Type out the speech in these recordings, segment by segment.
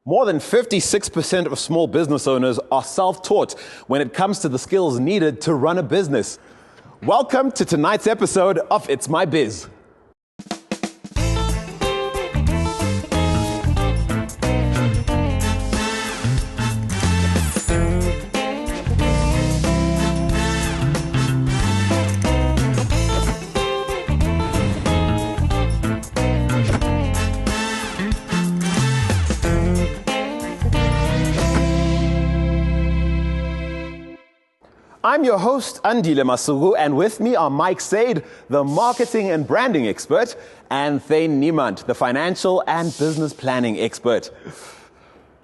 More than 56% of small business owners are self-taught when it comes to the skills needed to run a business. Welcome to tonight's episode of It's My Biz. I'm your host, Andile Masuku, and with me are Mike Said, the marketing and branding expert, and Thane Niemand, the financial and business planning expert.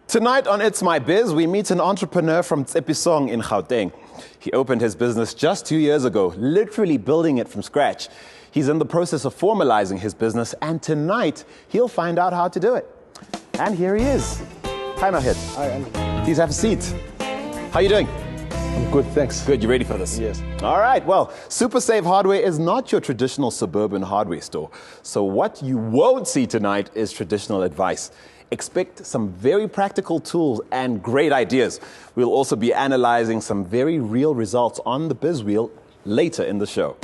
Tonight on It's My Biz, we meet an entrepreneur from Tsepisong in Gauteng. He opened his business just 2 years ago, literally building it from scratch. He's in the process of formalizing his business, and tonight he'll find out how to do it. And here he is. Hi, Mahit. Hi, Andy. Please have a seat. How are you doing? I'm good, thanks. Good, you ready for this? Yes. All right, well, SuperSave Hardware is not your traditional suburban hardware store. So what you won't see tonight is traditional advice. Expect some very practical tools and great ideas. We'll also be analyzing some very real results on the Biz Wheel later in the show.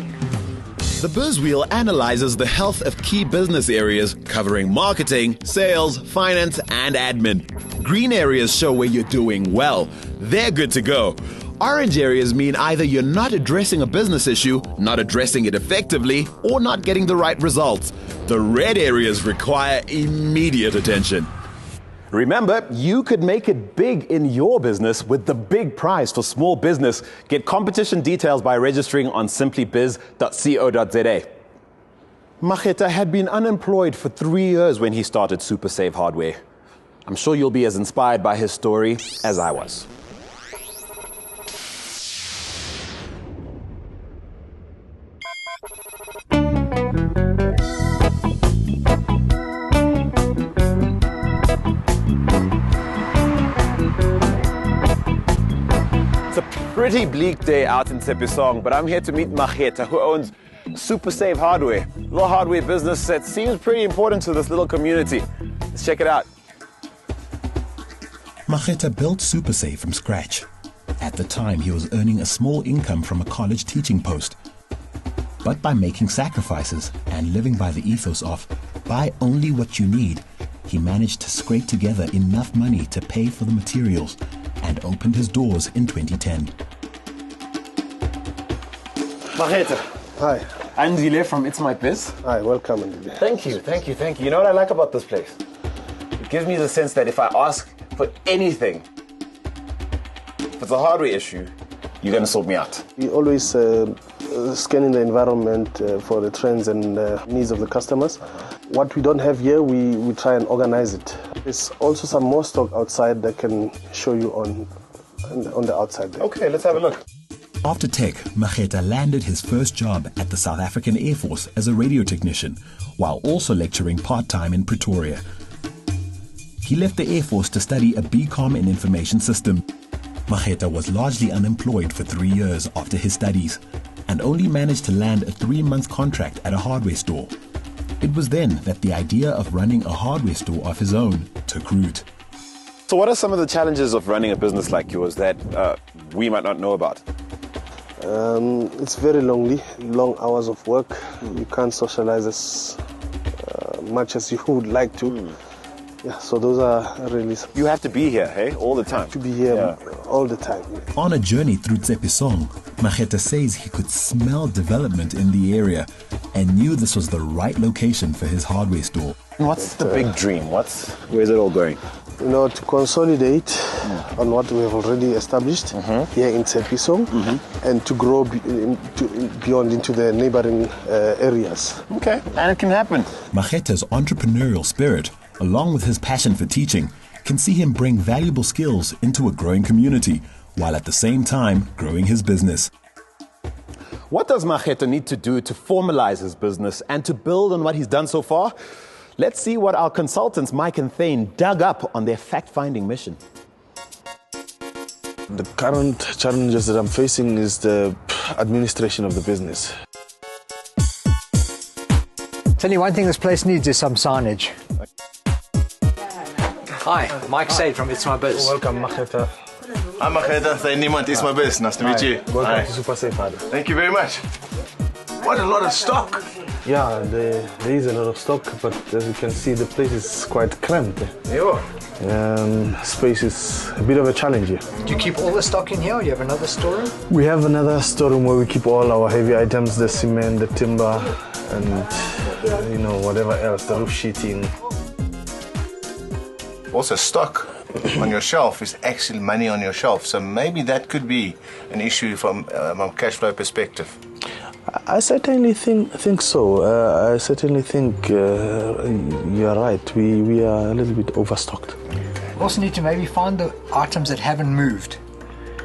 The Biz Wheel analyzes the health of key business areas covering marketing, sales, finance, and admin. Green areas show where you're doing well. They're good to go. Orange areas mean either you're not addressing a business issue, not addressing it effectively, or not getting the right results. The red areas require immediate attention. Remember, you could make it big in your business with the big prize for small business. Get competition details by registering on simplybiz.co.za. Maheta had been unemployed for 3 years when he started SuperSave Hardware. I'm sure you'll be as inspired by his story as I was. Pretty bleak day out in Tsepisong, but I'm here to meet Maheta, who owns SuperSave Hardware, a little hardware business that seems pretty important to this little community. Let's check it out. Maheta built SuperSave from scratch. At the time, he was earning a small income from a college teaching post. But by making sacrifices and living by the ethos of buy only what you need, he managed to scrape together enough money to pay for the materials and opened his doors in 2010. Maheta. Hi. Andile from It's My Biz. Hi, welcome, Andy. Thank you. You know what I like about this place? It gives me the sense that if I ask for anything, if it's a hardware issue, you're going to sort me out. We always scanning the environment for the trends and needs of the customers. What we don't have here, we try and organize it. There's also some more stock outside that can show you on the outside there. Okay, let's have a look. After tech, Maheta landed his first job at the South African Air Force as a radio technician, while also lecturing part-time in Pretoria. He left the Air Force to study a BCom in information system. Maheta was largely unemployed for 3 years after his studies, and only managed to land a 3-month contract at a hardware store. It was then that the idea of running a hardware store of his own took root. So what are some of the challenges of running a business like yours that we might not know about? It's very lonely, long hours of work. You can't socialize as much as you would like to. Yeah, so those are really... You have to be here, hey, all the time. To be here all the time. On a journey through Tsepisong, Maheta says he could smell development in the area and knew this was the right location for his hardware store. What's the big dream? Where's it all going? To consolidate on what we have already established here in Tsepisong and to grow beyond into the neighboring areas. Okay, and it can happen. Maheta's entrepreneurial spirit, along with his passion for teaching, can see him bring valuable skills into a growing community, while at the same time growing his business. What does Maheta need to do to formalize his business and to build on what he's done so far? Let's see what our consultants, Mike and Thane, dug up on their fact-finding mission. The current challenges that I'm facing is the administration of the business. Tell you one thing this place needs is some signage. Hi, Mike Said from It's My Biz. Welcome, Maketa. I'm Maketa, niemand is my best. Nice to meet you. Welcome Hi. to Super Safe Hardware. Thank you very much. What a lot of stock. Yeah, there is a lot of stock, but as you can see, the place is quite cramped. Yeah. Space is a bit of a challenge here. Do you keep all the stock in here or do you have another storeroom? We have another storeroom where we keep all our heavy items, the cement, the timber, and whatever else, the roof sheeting. Also, stock on your shelf is actually money on your shelf, so maybe that could be an issue from a cash flow perspective. I certainly think so. I certainly think you're right. We are a little bit overstocked. You also need to maybe find the items that haven't moved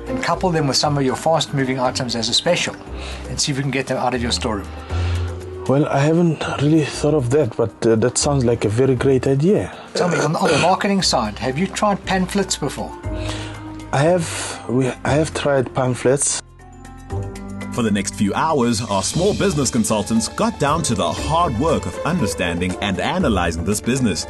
and couple them with some of your fast-moving items as a special and see if we can get them out of your storeroom. Well, I haven't really thought of that, but that sounds like a very great idea. Tell me, on the marketing side, have you tried pamphlets before? I have tried pamphlets. For the next few hours, our small business consultants got down to the hard work of understanding and analyzing this business.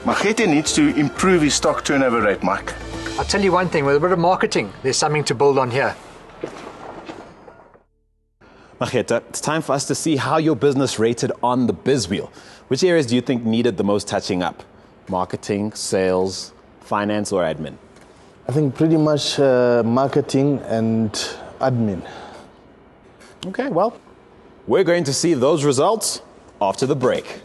Maketa needs to improve his stock turnover rate, Mike. I'll tell you one thing, with a bit of marketing, there's something to build on here. Maketa, it's time for us to see how your business rated on the biz wheel. Which areas do you think needed the most touching up? Marketing, sales, finance, or admin? I think pretty much marketing and admin. Okay, well, we're going to see those results after the break.